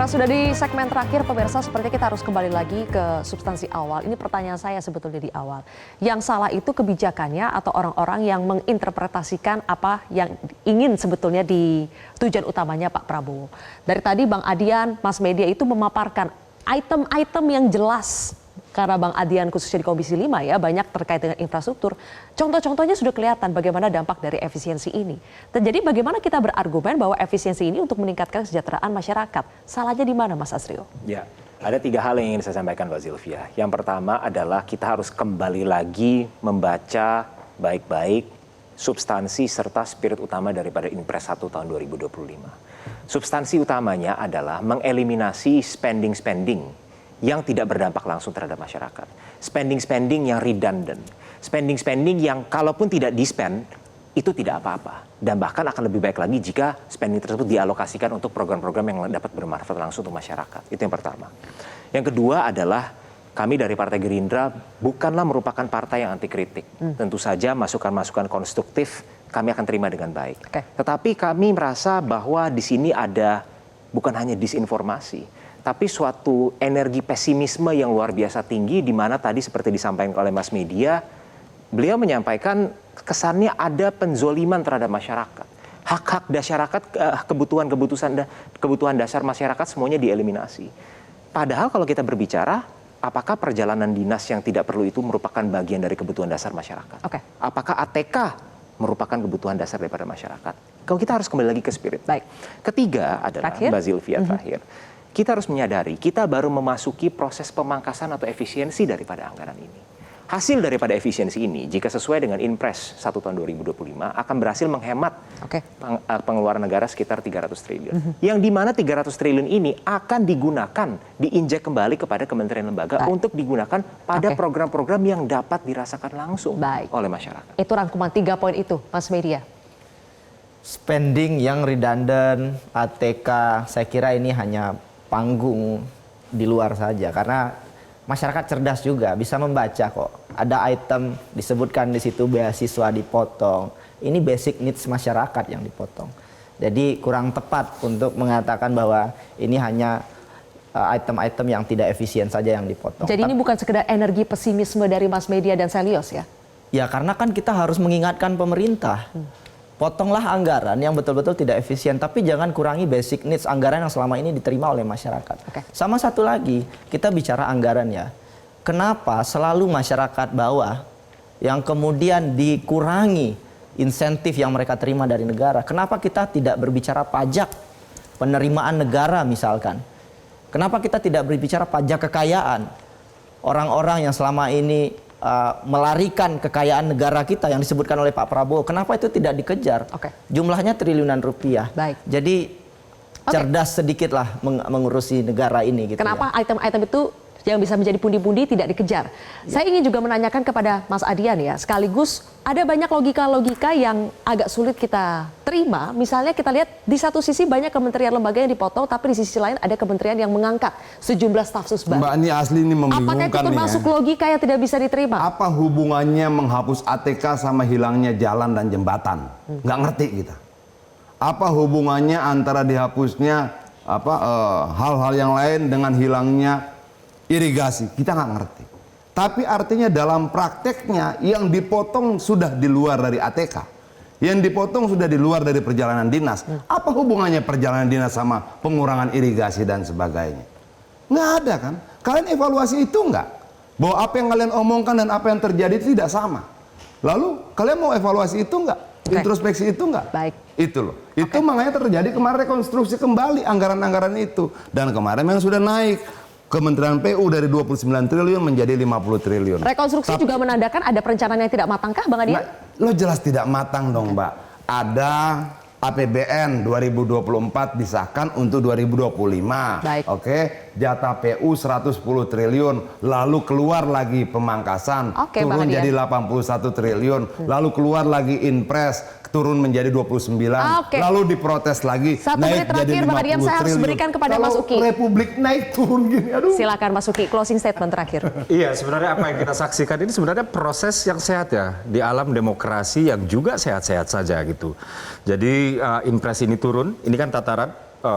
Karena sudah di segmen terakhir, pemirsa, sepertinya kita harus kembali lagi ke substansi awal. Ini pertanyaan saya sebetulnya di awal. Yang salah itu kebijakannya atau orang-orang yang menginterpretasikan apa yang ingin sebetulnya di tujuan utamanya Pak Prabowo. Dari tadi Bang Adian, Mas Media itu memaparkan item-item yang jelas. Karena Bang Adian khususnya di Komisi 5 ya banyak terkait dengan infrastruktur. Contoh-contohnya sudah kelihatan bagaimana dampak dari efisiensi ini. Dan jadi bagaimana kita berargumen bahwa efisiensi ini untuk meningkatkan kesejahteraan masyarakat. Salahnya di mana Mas Asrio? Ya, ada 3 hal yang ingin saya sampaikan Mbak Zilvia. Yang pertama adalah kita harus kembali lagi membaca baik-baik substansi serta spirit utama daripada Impres 1 tahun 2025. Substansi utamanya adalah mengeliminasi spending-spending yang tidak berdampak langsung terhadap masyarakat. Spending-spending yang redundant. Spending-spending yang kalaupun tidak di-spend, itu tidak apa-apa. Dan bahkan akan lebih baik lagi jika spending tersebut dialokasikan untuk program-program yang dapat bermanfaat langsung untuk masyarakat. Itu yang pertama. Yang kedua adalah kami dari Partai Gerindra bukanlah merupakan partai yang anti kritik. Tentu saja masukan-masukan konstruktif kami akan terima dengan baik. Tetapi kami merasa bahwa di sini ada bukan hanya disinformasi, tapi suatu energi pesimisme yang luar biasa tinggi, di mana tadi seperti disampaikan oleh Mas Media, beliau menyampaikan kesannya ada penzoliman terhadap masyarakat. Hak-hak masyarakat, kebutuhan dasar masyarakat semuanya dieliminasi. Padahal kalau kita berbicara, apakah perjalanan dinas yang tidak perlu itu merupakan bagian dari kebutuhan dasar masyarakat? Apakah ATK merupakan kebutuhan dasar daripada masyarakat? Kalau kita harus kembali lagi ke spirit. Baik. Ketiga adalah Mbak Zilvia terakhir. Kita harus menyadari kita baru memasuki proses pemangkasan atau efisiensi daripada anggaran ini. Hasil daripada efisiensi ini jika sesuai dengan Impres 1 tahun 2025 akan berhasil menghemat pengeluaran negara sekitar 300 triliun. Yang dimana 300 triliun ini akan digunakan, diinjek kembali kepada kementerian lembaga untuk digunakan pada program-program yang dapat dirasakan langsung oleh masyarakat. Itu rangkuman 3 poin itu, Mas Media. Spending yang redundant, ATK, saya kira ini hanya panggung di luar saja, karena masyarakat cerdas juga bisa membaca kok. Ada item disebutkan di situ beasiswa dipotong. Ini basic needs masyarakat yang dipotong. Jadi kurang tepat untuk mengatakan bahwa ini hanya item-item yang tidak efisien saja yang dipotong. Jadi ini bukan sekedar energi pesimisme dari Mas Media dan Selios ya? Ya, karena kan kita harus mengingatkan pemerintah. Potonglah anggaran yang betul-betul tidak efisien, tapi jangan kurangi basic needs anggaran yang selama ini diterima oleh masyarakat. Sama satu lagi, kita bicara anggaran ya. Kenapa selalu masyarakat bawah yang kemudian dikurangi insentif yang mereka terima dari negara? Kenapa kita tidak berbicara pajak penerimaan negara misalkan? Kenapa kita tidak berbicara pajak kekayaan? Orang-orang yang selama ini melarikan kekayaan negara kita yang disebutkan oleh Pak Prabowo, kenapa itu tidak dikejar? Jumlahnya triliunan rupiah. Jadi cerdas sedikitlah mengurusi negara ini. Gitu. Kenapa item-item itu yang bisa menjadi pundi-pundi tidak dikejar? Saya ingin juga menanyakan kepada Mas Adian ya, sekaligus ada banyak logika-logika yang agak sulit kita terima. Misalnya kita lihat di satu sisi banyak kementerian lembaga yang dipotong, tapi di sisi lain ada kementerian yang mengangkat sejumlah stafsus baru. Mbak, ini asli ini membingungkan. Apakah itu termasuk logika yang tidak bisa diterima? Apa hubungannya menghapus ATK sama hilangnya jalan dan jembatan? Nggak ngerti kita. Apa hubungannya antara dihapusnya hal-hal yang lain dengan hilangnya irigasi? Kita nggak ngerti. Tapi artinya dalam prakteknya yang dipotong sudah di luar dari ATK. Yang dipotong sudah di luar dari perjalanan dinas. Apa hubungannya perjalanan dinas sama pengurangan irigasi dan sebagainya? Nggak ada kan? Kalian evaluasi itu nggak? Bahwa apa yang kalian omongkan dan apa yang terjadi itu tidak sama. Lalu kalian mau evaluasi itu nggak? Introspeksi itu nggak? Itu loh. Itu makanya terjadi kemarin rekonstruksi kembali anggaran-anggaran itu. Dan kemarin yang sudah naik. Kementerian PU dari 29 triliun menjadi 50 triliun. Rekonstruksi juga menandakan ada perencanaan yang tidak matangkah, Bang Adian? Lo jelas tidak matang dong, Mbak. Ada APBN 2024 disahkan untuk 2025. Jatah PU 110 triliun, lalu keluar lagi pemangkasan, turun jadi 81 triliun, lalu keluar lagi Inpres, turun menjadi 29, lalu diprotes lagi, naik jadi 50 saya harus triliun. berikan kepada Kalau Mas Uki. Republik naik turun gini, aduh. Silakan Mas Uki, closing statement terakhir. Iya, sebenarnya apa yang kita saksikan ini sebenarnya proses yang sehat ya, di alam demokrasi yang juga sehat-sehat saja gitu. Jadi Impres ini turun, ini kan tataran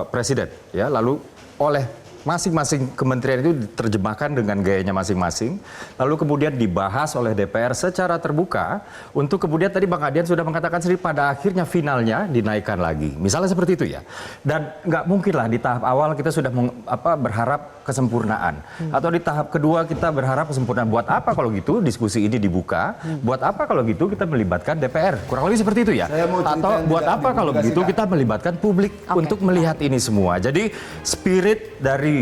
presiden, ya, lalu oleh masing-masing kementerian itu diterjemahkan dengan gayanya masing-masing, lalu kemudian dibahas oleh DPR secara terbuka untuk kemudian tadi Bang Adian sudah mengatakan sendiri pada akhirnya finalnya dinaikkan lagi. Misalnya seperti itu ya. Dan nggak mungkin lah di tahap awal kita sudah berharap kesempurnaan. Atau di tahap kedua kita berharap kesempurnaan. Buat apa kalau gitu diskusi ini dibuka? Buat apa kalau gitu kita melibatkan DPR? Kurang lebih seperti itu ya. Atau buat apa kalau begitu kita melibatkan publik untuk melihat ini semua. Jadi spirit dari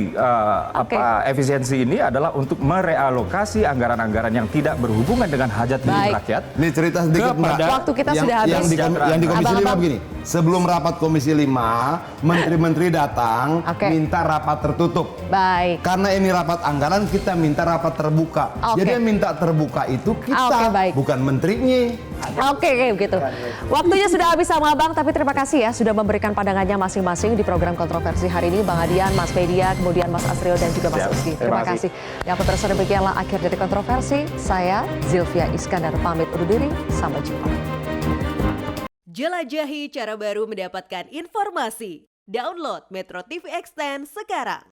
efisiensi ini adalah untuk merealokasi anggaran-anggaran yang tidak berhubungan dengan hajat hidup rakyat. Ini cerita sedikit Mbak. Waktu kita sudah habis. Yang di Komisi 5 begini. Sebelum rapat Komisi 5, menteri-menteri datang minta rapat tertutup. Baik. Karena ini rapat anggaran, kita minta rapat terbuka. Jadi yang minta terbuka itu kita, bukan menterinya. Oke, begitu. Waktunya sudah habis sama Bang, tapi terima kasih ya sudah memberikan pandangannya masing-masing di program kontroversi hari ini. Bang Adian, Mas Fedia, kemudian Mas Asrio dan juga Mas Uski. Terima kasih. Yang aku terasa demikianlah akhir dari kontroversi. Saya Zilvia Iskandar pamit undur diri. Sampai jumpa. Jelajahi cara baru mendapatkan informasi. Download Metro TV Extend sekarang.